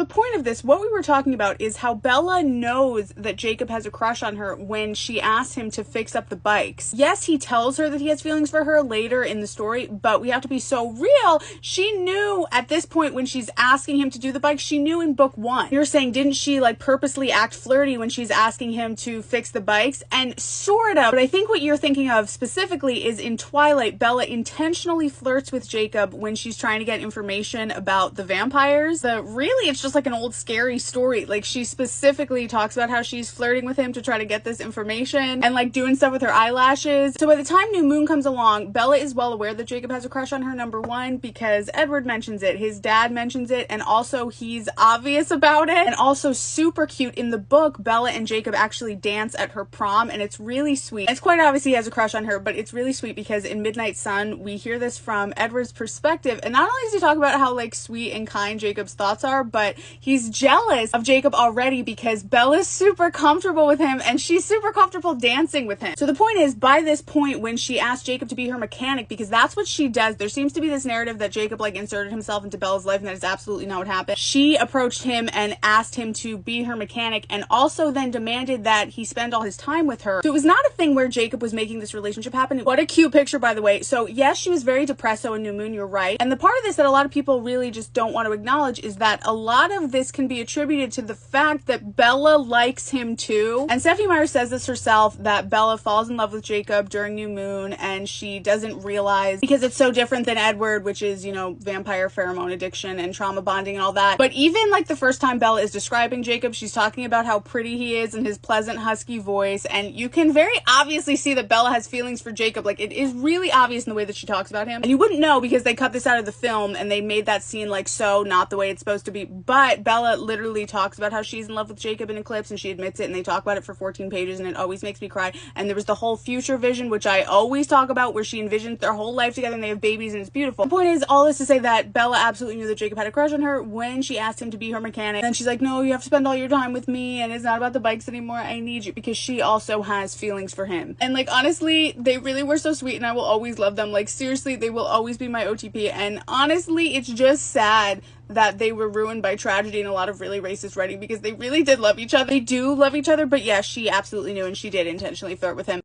the point of this, what we were talking about is how Bella knows that Jacob has a crush on her when she asks him to fix up the bikes. Yes, he tells her that he has feelings for her later in the story, but we have to be so real. She knew at this point when she's asking him to do the bikes, she knew in book 1. You're saying, didn't she like purposely act flirty when she's asking him to fix the bikes? And sort of, but I think what you're thinking of specifically is in Twilight, Bella intentionally flirts with Jacob when she's trying to get information about the vampires. Really, it's just like an old scary story. Like, she specifically talks about how she's flirting with him to try to get this information and like doing stuff with her eyelashes. So by the time New Moon comes along, Bella is well aware that Jacob has a crush on her, number one, because Edward mentions it, his dad mentions it, and also he's obvious about it. And also super cute, in the book, Bella and Jacob actually dance at her prom, and it's really sweet. It's quite obvious he has a crush on her, but it's really sweet because in Midnight Sun, we hear this from Edward's perspective, and not only does he talk about how like sweet and kind Jacob's thoughts are, but he's jealous of Jacob already because Bella's super comfortable with him and she's super comfortable dancing with him. So the point is, by this point, when she asked Jacob to be her mechanic, because that's what she does, there seems to be this narrative that Jacob like inserted himself into Bella's life, and that is absolutely not what happened. She approached him and asked him to be her mechanic, and also then demanded that he spend all his time with her. So it was not a thing where Jacob was making this relationship happen. What a cute picture, by the way. So yes, she was very depresso in New Moon, you're right. And the part of this that a lot of people really just don't want to acknowledge is that a lot of this can be attributed to the fact that Bella likes him too. And Stephenie Meyer says this herself, that Bella falls in love with Jacob during New Moon and she doesn't realize, because it's so different than Edward, which is, you know, vampire pheromone addiction and trauma bonding and all that. But even like the first time Bella is describing Jacob, she's talking about how pretty he is and his pleasant husky voice, and you can very obviously see that Bella has feelings for Jacob. Like, it is really obvious in the way that she talks about him, and you wouldn't know because they cut this out of the film and they made that scene like so not the way it's supposed to be. But Bella literally talks about how she's in love with Jacob in Eclipse, and she admits it, and they talk about it for 14 pages, and it always makes me cry. And there was the whole future vision, which I always talk about, where she envisions their whole life together and they have babies, and it's beautiful. The point is, all this to say that Bella absolutely knew that Jacob had a crush on her when she asked him to be her mechanic. And she's like, no, you have to spend all your time with me, and it's not about the bikes anymore, I need you, because she also has feelings for him. And like, honestly, they really were so sweet, and I will always love them. Like, seriously, they will always be my OTP. And honestly, it's just sad that they were ruined by tragedy and a lot of really racist writing, because they really did love each other. They do love each other, but yeah, she absolutely knew, and she did intentionally flirt with him.